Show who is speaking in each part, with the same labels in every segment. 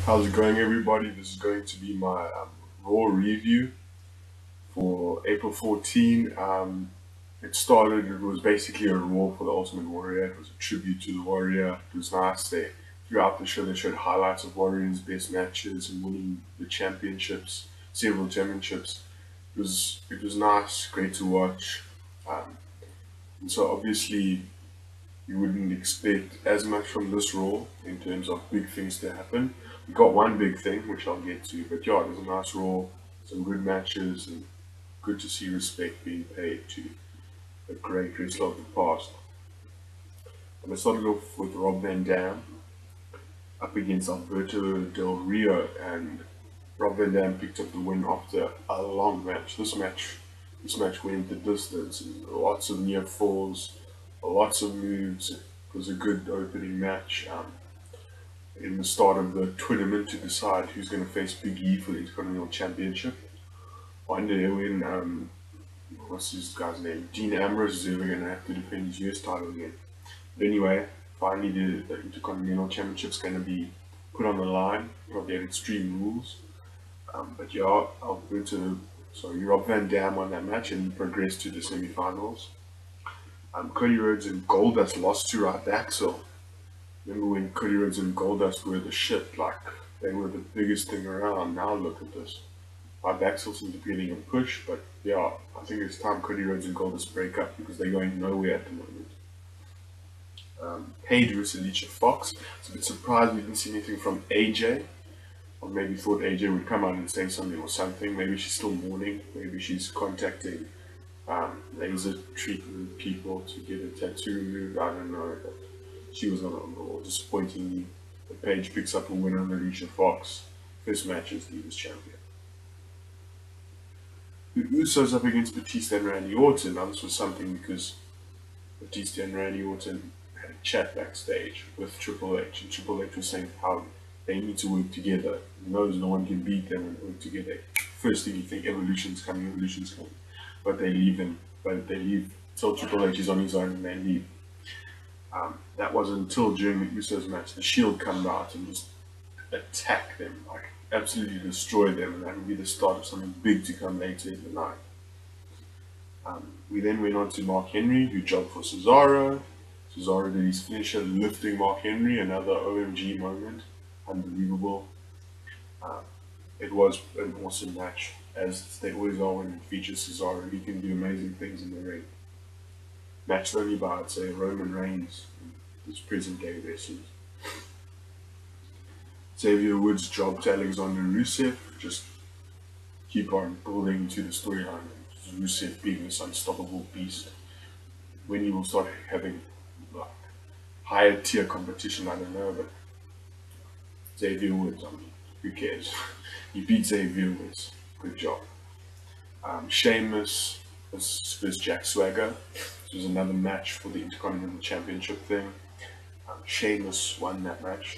Speaker 1: How's it going, everybody? This is going to be my Raw review for April 14. It was basically a Raw for the Ultimate Warrior. It was a tribute to the Warrior. It was nice. Throughout the show, they showed highlights of Warrior's best matches and winning the championships, several championships. It was nice, great to watch. Um, and so obviously, you wouldn't expect as much from this Raw in terms of big things to happen. We got one big thing, which I'll get to, but yeah, it was a nice Raw, some good matches, and good to see respect being paid to a great wrestler of the past. And I started off with Rob Van Dam up against Alberto Del Rio, and Rob Van Dam picked up the win after a long match. This match went the distance, and lots of near falls, lots of moves. It was a good opening match. In the start of the tournament to decide who's going to face Big E for the Intercontinental Championship. Wonder when, what's this guy's name? Dean Ambrose is ever going to have to defend his US title again. But anyway, finally the Intercontinental Championship's going to be put on the line. Probably at Extreme Rules. But yeah, Rob Van Dam won that match and progressed to the semi-finals. Cody Rhodes and Goldust lost to Ryback. Remember when Cody Rhodes and Goldust were the shit, like they were the biggest thing around. Now look at this. Ryback still seems to be getting a push, but yeah, I think it's time Cody Rhodes and Goldust break up because they're going nowhere at the moment. Paige versus Alicia Fox. It's a bit surprised we didn't see anything from AJ. Or maybe thought AJ would come out and say something or something. Maybe she's still mourning. Maybe she's contacting laser treatment people to get a tattoo removed. I don't know. But she was not on the Raw. Disappointingly, the Paige picks up a win on Alicia Fox. First match as Divas champion. The Usos up against Batista and Randy Orton. Now this was something because Batista and Randy Orton had a chat backstage with Triple H, and Triple H was saying how they need to work together. He knows no one can beat them and work together. First thing you think, evolution's coming. But they leave till Triple H is on his own and they leave. That wasn't until during the Usos match, the Shield come out and just attack them, like absolutely destroy them, and that would be the start of something big to come later in the night. We then went on to Mark Henry, who jobbed for Cesaro. Cesaro did his finisher, lifting Mark Henry, another OMG moment, unbelievable. It was an awesome match, as they always are when it features Cesaro. He can do amazing things in the ring. Matched only by, I'd say, Roman Reigns, his present day wrestlers. Xavier Woods' job to Alexander Rusev, just keep on building to the storyline. Rusev being this unstoppable beast. When he will start having like, higher tier competition, I don't know, but Xavier Woods, I mean, who cares? He beat Xavier Woods. Good job. Sheamus versus Jack Swagger. This was another match for the Intercontinental Championship thing. Sheamus won that match.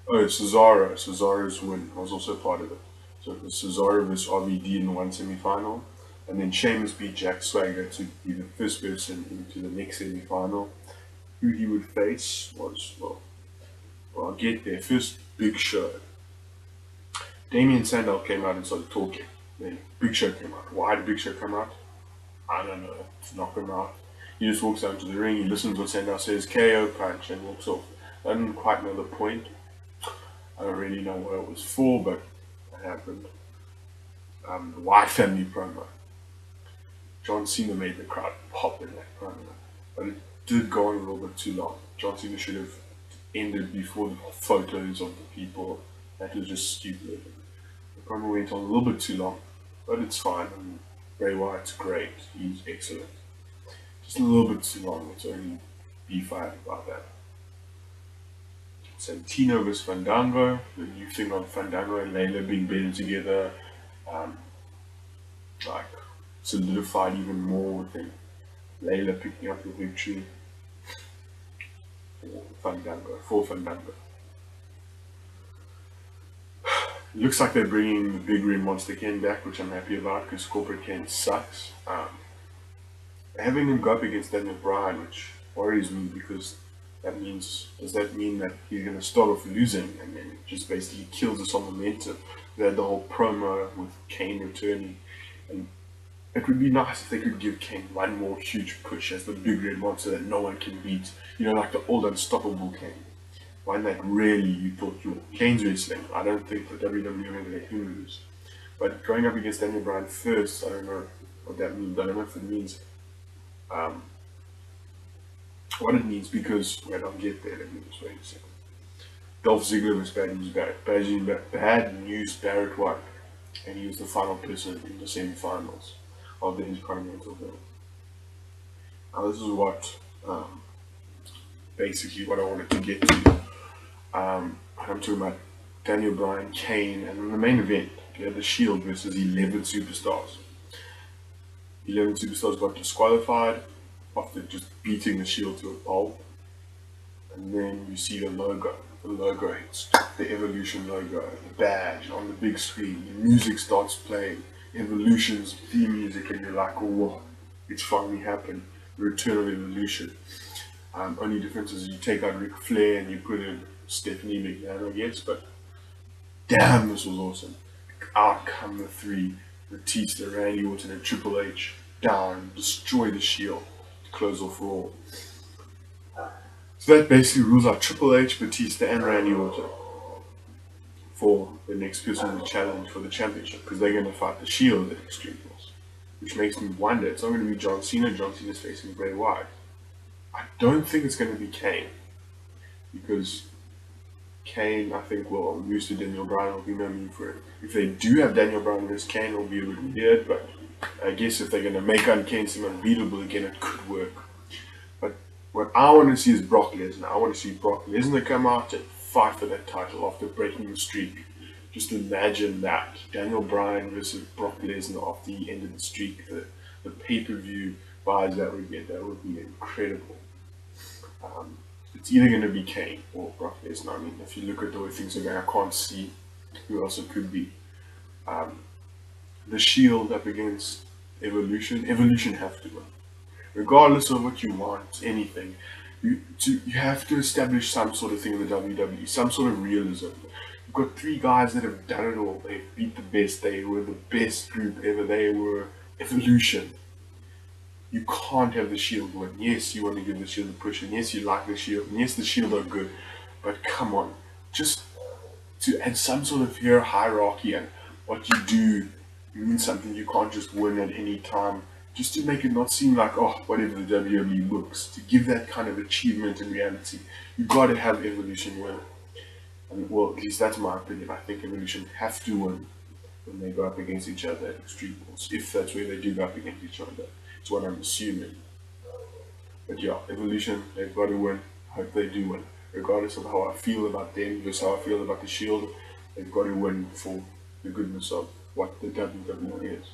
Speaker 1: Oh, Cesaro's win was also part of it. So it was Cesaro versus RVD in the one semi-final, and then Sheamus beat Jack Swagger to be the first person into the next semi-final. Who he would face was, well, I'll get there. First, Big Show. Damien Sandow came out and started talking. Then Big Show came out. Why did Big Show come out? I don't know. To knock him out. He just walks out to the ring, he listens to what Sandow says, KO punch, and walks off. I didn't quite know the point. I don't really know what it was for, but it happened. The Wyatt family promo. John Cena made the crowd pop in that promo, but it did go on a little bit too long. John Cena should have ended before the photos of the people. That was just stupid. The promo went on a little bit too long, but it's fine. And Bray Wyatt's great. He's excellent. Just a little bit too long. It's only beef I have about that. Santino vs Fandango, the new thing on Fandango and Layla being better together, like solidified even more with him. Layla picking up the victory for Fandango. It looks like they're bringing the Big Rim Monster Ken back, which I'm happy about because Corporate Ken sucks. Having him go up against Daniel Bryan, which worries me because Does that mean that he's going to start off losing and then just basically kills us on momentum? They had the whole promo with Kane returning, and it would be nice if they could give Kane one more huge push as the big red monster that no one can beat. You know, like the old unstoppable Kane. One that really you thought, Kane's wrestling. I don't think the WWE ever let him lose. But going up against Daniel Bryan first, I don't know what that means. I don't know if it means um, what it means, because wait, I'll get there. Let me just wait a second. Dolph Ziggler was Bad News Barrett. Bad News Barrett won, and he was the final person in the semi-finals of the Intercontinental Belt. Now this is what basically what I wanted to get to. I'm talking about Daniel Bryan, Kane, and in the main event, you had the Shield versus 11 superstars. 11 superstars got disqualified after just beating the Shield to a pulp. And then you see the logo. The logo hits, the Evolution logo, the badge on the big screen. The music starts playing, Evolution's theme music, and you're like, oh, whoa, it's finally happened. The return of Evolution. Only difference is you take out Ric Flair and you put in Stephanie McMahon, I guess, but damn, this was awesome. Out come the three, Batista, Randy Orton, and Triple H, down, destroy the Shield, to close off Raw. So that basically rules out Triple H, Batista, and Randy Orton for the next person to challenge for the championship, because they're going to fight the Shield at Extreme Rules, which makes me wonder, it's not going to be John Cena. John Cena's facing Bray Wyatt. I don't think it's going to be Kane, because Kane, I think, will lose to Daniel Bryan. Will be no need for it. If they do have Daniel Bryan versus Kane, it'll be a bit weird, but I guess if they're going to make Kane seem unbeatable again, it could work. But what I want to see is Brock Lesnar. I want to see Brock Lesnar come out and fight for that title after breaking the streak. Just imagine that. Daniel Bryan versus Brock Lesnar after the end of the streak. The pay-per-view buys that we get, that would be incredible. It's either going to be Kane or Brock Lesnar. I mean, if you look at the way things are going, I can't see who else it could be. The Shield up against Evolution. Evolution have to win. Regardless of what you want, anything, you have to establish some sort of thing in the WWE, some sort of realism. You've got three guys that have done it all. They beat the best. They were the best group ever. They were Evolution. You can't have the Shield win. Yes, you want to give the Shield a push, and yes, you like the Shield, and yes, the Shield are good, but come on, just to add some sort of hierarchy, and what you do means something. You can't just win at any time, just to make it not seem like, oh, whatever the WWE books. To give that kind of achievement in reality, you got to have Evolution win. And well, at least that's my opinion. I think Evolution have to win when they go up against each other at Extreme Rules, if that's where they do go up against each other. That's what I'm assuming. But yeah, Evolution, they've got to win. I hope they do win. Regardless of how I feel about them versus how I feel about the Shield, they've got to win for the goodness of what the WWE is.